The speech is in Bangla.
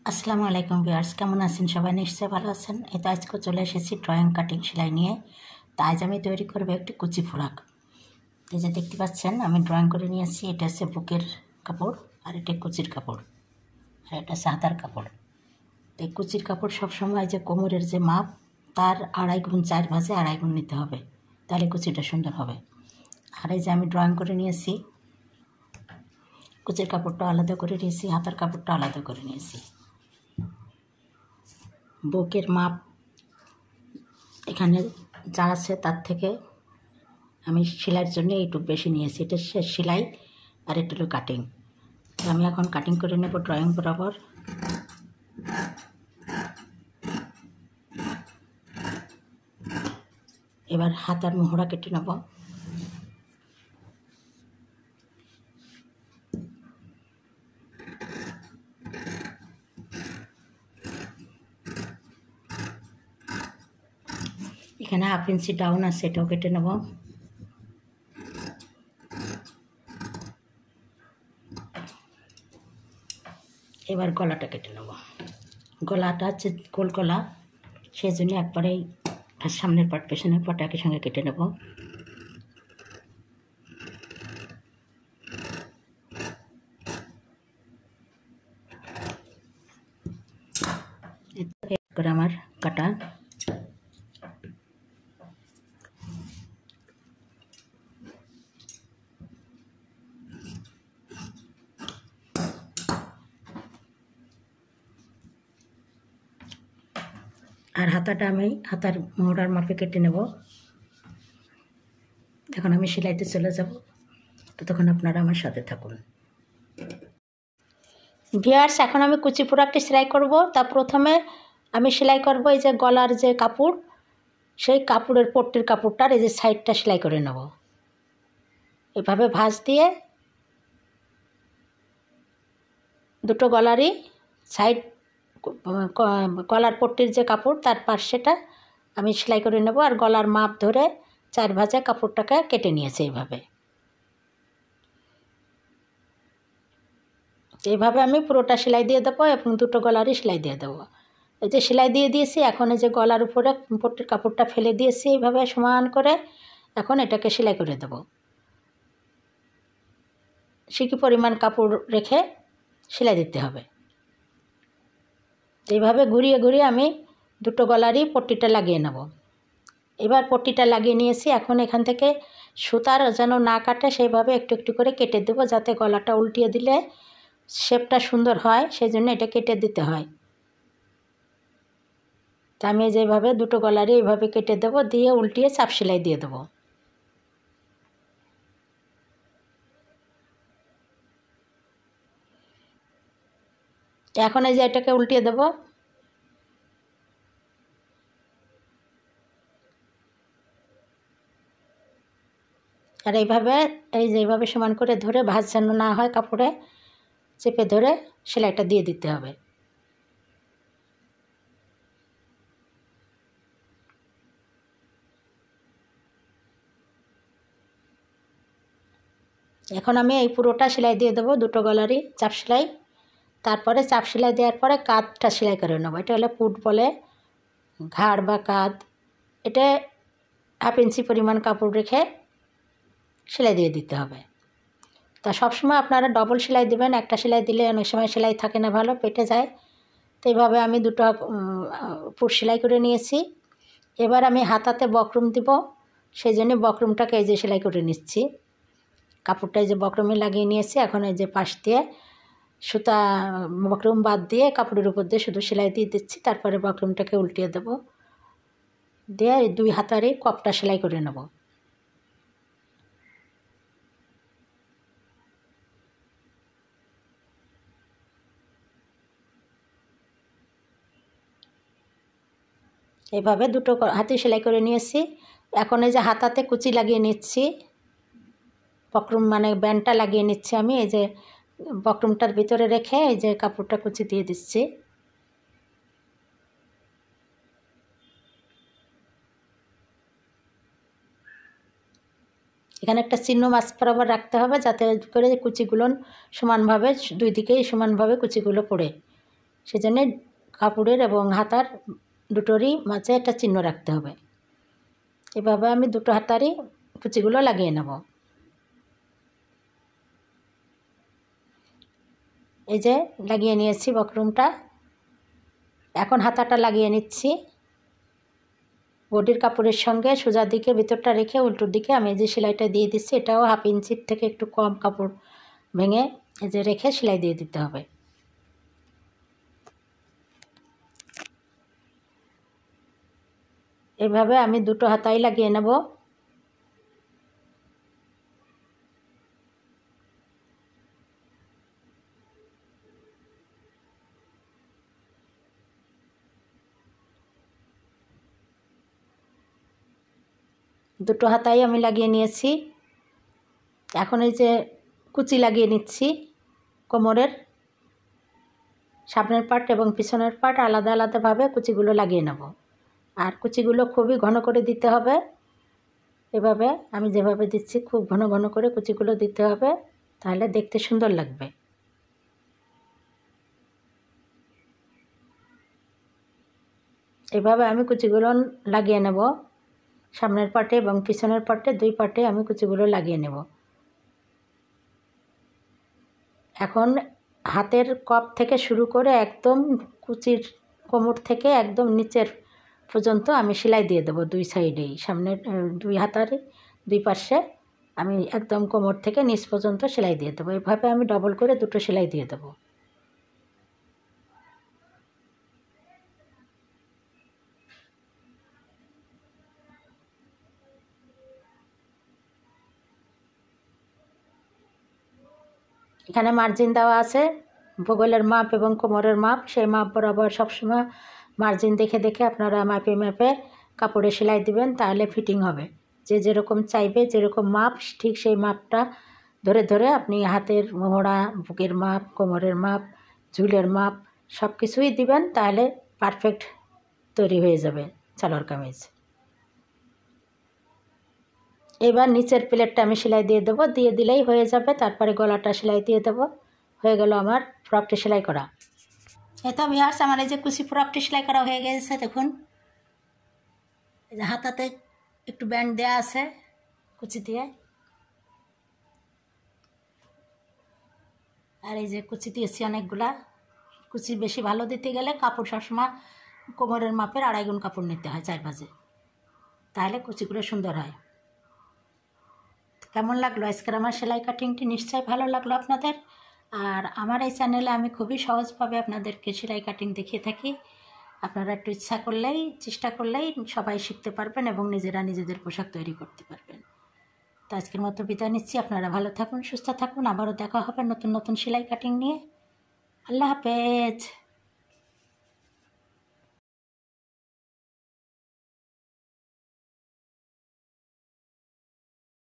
আসসালামু আলাইকুম ভিউয়ার্স, কেমন আছেন সবাই? নিশ্চয়ই ভালো আছেন। এই তো আজকে চলে এসেছি ড্রয়িং কাটিং সেলাই নিয়ে। তো আজ আমি তৈরি করবো একটি কুচি ফ্রক। এই যে দেখতে পাচ্ছেন আমি ড্রয়িং করে নিয়েছি। এটা হচ্ছে বুকের কাপড়, আর এটা কুচির কাপড়, আর এটা হচ্ছে হাতার কাপড়। তো এই কুচির কাপড় সবসময় যে কোমরের যে মাপ তার 2.5 গুণ 4 ভাঁজে 2.5 গুণ নিতে হবে, তাহলে কুচিটা সুন্দর হবে। আর এই যে আমি ড্রয়িং করে নিয়েছি, কুচির কাপড়টা আলাদা করে নিয়েছি, হাতার কাপড়টা আলাদা করে নিয়েছি। বুকের মাপ এখানে যা আছে তার থেকে আমি সেলাইয়ের জন্য একটু বেশি নিয়েছি। এটা সেলাই আর এটা হলো কাটিং। আমি এখন কাটিং করে নেব ড্রয়িং বরাবর। এবার হাতার মোহরা কেটে নেব। এখানে 1/2 ইঞ্চি ডাউন আছে, এটাও কেটে নেব। এবার গলাটা কেটে নেব। গলাটা হচ্ছে গোল গলা, সেই জন্য একবারেই সামনের পাট পেছনের পাট একই সঙ্গে কেটে নেব। করে আমার কাটা। আর হাতাটা আমি হাতার মোহরার মাপে কেটে নেব। এখন আমি সেলাইতে চলে যাব, ততক্ষণ আপনারা আমার সাথে থাকুন। ভিউয়ার্স, এখন আমি কুচি ফ্রকটি সেলাই করব। তা প্রথমে আমি সেলাই করব এই যে গলার যে কাপড়, সেই কাপড়ের পট্টির কাপড়টার এই যে সাইডটা সেলাই করে নেব। এভাবে ভাঁজ দিয়ে দুটো গলারই সাইড, গলার পট্টির যে কাপড় তার পাশেটা আমি সেলাই করে নেব। আর গলার মাপ ধরে 4 ভাঁজে কাপড়টাকে কেটে নিয়েছে এইভাবে। এইভাবে আমি পুরোটা সেলাই দিয়ে দেবো এবং দুটো গলারই সেলাই দিয়ে দেবো। এই যে সেলাই দিয়ে দিয়েছি, এখন এই যে গলার উপরে পট্টির কাপড়টা ফেলে দিয়েছি এইভাবে সমান করে। এখন এটাকে সেলাই করে দেব। সিকি পরিমাণ কাপড় রেখে সেলাই দিতে হবে। এইভাবে ঘুরিয়ে ঘুরিয়ে আমি দুটো গলারই পট্টিটা লাগিয়ে নেব। এবার পট্টিটা লাগিয়ে নিয়েছি। এখন এখান থেকে সুতার যেন না কাটে সেইভাবে একটু একটু করে কেটে দেবো, যাতে গলাটা উল্টিয়ে দিলে শেপটা সুন্দর হয়, সেই জন্য এটা কেটে দিতে হয়। তা আমি যেভাবে দুটো গলারই এইভাবে কেটে দেবো, দিয়ে উল্টিয়ে চাপ সেলাই দিয়ে দেবো। এখন এই যে এটাকে উল্টিয়ে দেবো। আর এইভাবে এই যে এইভাবে সমান করে ধরে ভাঁজ যেন না হয়, কাপড়ে চেপে ধরে সেলাইটা দিয়ে দিতে হবে। এখন আমি এই পুরোটা সেলাই দিয়ে দেবো, দুটো গলারই চাপ সেলাই। তারপরে চাপ সেলাই দেওয়ার পরে কাঁধটা সেলাই করে নেবো। এটা হলো পুট বলে, ঘাড় বা কাঁধ। এটা 1/2 ইঞ্চি পরিমাণ কাপড় রেখে সেলাই দিয়ে দিতে হবে। তা সবসময় আপনারা ডবল সেলাই দেবেন, একটা সেলাই দিলে অনেক সময় সেলাই থাকে না, ভালো পেটে যায়। তো এইভাবে আমি দুটো পুট সেলাই করে নিয়েছি। এবার আমি হাতাতে বক্রম দিব, সেই জন্য বক্রমটাকে এই যে সেলাই করে নিচ্ছি। কাপড়টা এই যে বক্রমে লাগিয়ে নিয়েছি। এখন এই যে পাশ দিয়ে সুতা বক্রম বাদ দিয়ে কাপড়ের উপর দিয়ে শুধু সেলাই দিয়ে দিচ্ছি। তারপরে বক্রমটাকে উল্টিয়ে দেবো, দিয়ে 2 হাতারই কপটা সেলাই করে নেব। এইভাবে দুটো হাতে সেলাই করে নিয়েছি। এখন এই যে হাতাতে কুচি লাগিয়ে নিচ্ছি, বক্রম মানে ব্যান্ডটা লাগিয়ে নিচ্ছি আমি। এই যে বক্রমটার ভিতরে রেখে এই যে কাপড়টা কুচি দিয়ে দিচ্ছি। এখানে একটা চিহ্ন মাছ বরাবর রাখতে হবে, যাতে করে কুচিগুলো সমানভাবে 2 দিকেই সমানভাবে কুচিগুলো পড়ে। সেজন্য কাপড়ের এবং হাতার দুটোরই মাঝে একটা চিহ্ন রাখতে হবে। এভাবে আমি দুটো হাতারই কুচিগুলো লাগিয়ে নেব। এই যে লাগিয়ে নিয়েছি বক্রমটা। এখন হাতাটা লাগিয়ে নিচ্ছি। বডির কাপড়ের সঙ্গে সোজা দিকে ভিতরটা রেখে উল্টোর দিকে আমি এই যে সেলাইটা দিয়ে দিচ্ছি। এটাও 1/2 ইঞ্চির থেকে একটু কম কাপড় ভেঙে এই যে রেখে সেলাই দিয়ে দিতে হবে। এভাবে আমি দুটো হাতাই লাগিয়ে নেব। দুটো হাতাই আমি লাগিয়ে নিয়েছি। এখন এই যে কুচি লাগিয়ে নিচ্ছি। কোমরের সামনের পার্ট এবং পিছনের পার্ট আলাদা আলাদাভাবে কুচিগুলো লাগিয়ে নেব। আর কুচিগুলো খুবই ঘন করে দিতে হবে। এভাবে আমি যেভাবে দিচ্ছি খুব ঘন ঘন করে কুচিগুলো দিতে হবে, তাহলে দেখতে সুন্দর লাগবে। এভাবে আমি কুচিগুলো লাগিয়ে নেব। সামনের পার্টে এবং পিছনের পার্টে দুই পার্টে আমি কুচিগুলো লাগিয়ে নেব। এখন হাতের কপ থেকে শুরু করে একদম কুচির কোমর থেকে একদম নিচের পর্যন্ত আমি সেলাই দিয়ে দেবো দুই সাইডেই। সামনের দুই হাতার দুই পাশে আমি একদম কোমর থেকে নিচ পর্যন্ত সেলাই দিয়ে দেবো। এভাবে আমি ডবল করে দুটো সেলাই দিয়ে দেবো। এখানে মার্জিন দেওয়া আছে, বগলের মাপ এবং কোমরের মাপ। সেই মাপ বরাবর সবসময় মার্জিন দেখে দেখে আপনারা মাপে মাপে কাপড়ে সেলাই দিবেন, তাহলে ফিটিং হবে। যে যেরকম চাইবে, যেরকম মাপ ঠিক সেই মাপটা ধরে ধরে আপনি হাতের মোহরা, বুকের মাপ, কোমরের মাপ, ঝুলের মাপ সব কিছুই দিবেন, তাহলে পারফেক্ট তৈরি হয়ে যাবে সালোয়ার কামিজ। এবার নিচের প্লেটটা আমি সেলাই দিয়ে দেবো, দিয়ে দিলেই হয়ে যাবে। তারপরে গলাটা সেলাই দিয়ে দেবো। হয়ে গেল আমার ফ্রকটি সেলাই করা। এই তো ভিউয়ার্স, আমার এই যে কুচি ফ্রকটি সেলাই করা হয়ে গেছে। দেখুন এই যে হাতাতে একটু ব্যান্ড দেওয়া আছে কুচি দিয়ে, আর এই যে কুচি দিয়েছি অনেকগুলা। কুচি বেশি ভালো দিতে গেলে কাপড় সবসময় কোমরের মাপের 2.5 গুণ কাপড় নিতে হয় 4 ভাঁজে, তাহলে কুচিগুলো সুন্দর হয়। কেমন লাগলো আজকের আমার সেলাই কাটিংটি? নিশ্চয়ই ভালো লাগলো আপনাদের। আর আমার এই চ্যানেলে আমি খুবই সহজভাবে আপনাদেরকে সেলাই কাটিং দেখিয়ে থাকি। আপনারা একটু ইচ্ছা করলেই, চেষ্টা করলেই সবাই শিখতে পারবেন এবং নিজেরা নিজেদের পোশাক তৈরি করতে পারবেন। তো আজকের মতো বিদায় নিচ্ছি। আপনারা ভালো থাকুন, সুস্থ থাকুন। আবারও দেখা হবে নতুন নতুন সেলাই কাটিং নিয়ে। আল্লাহ হাফেজ।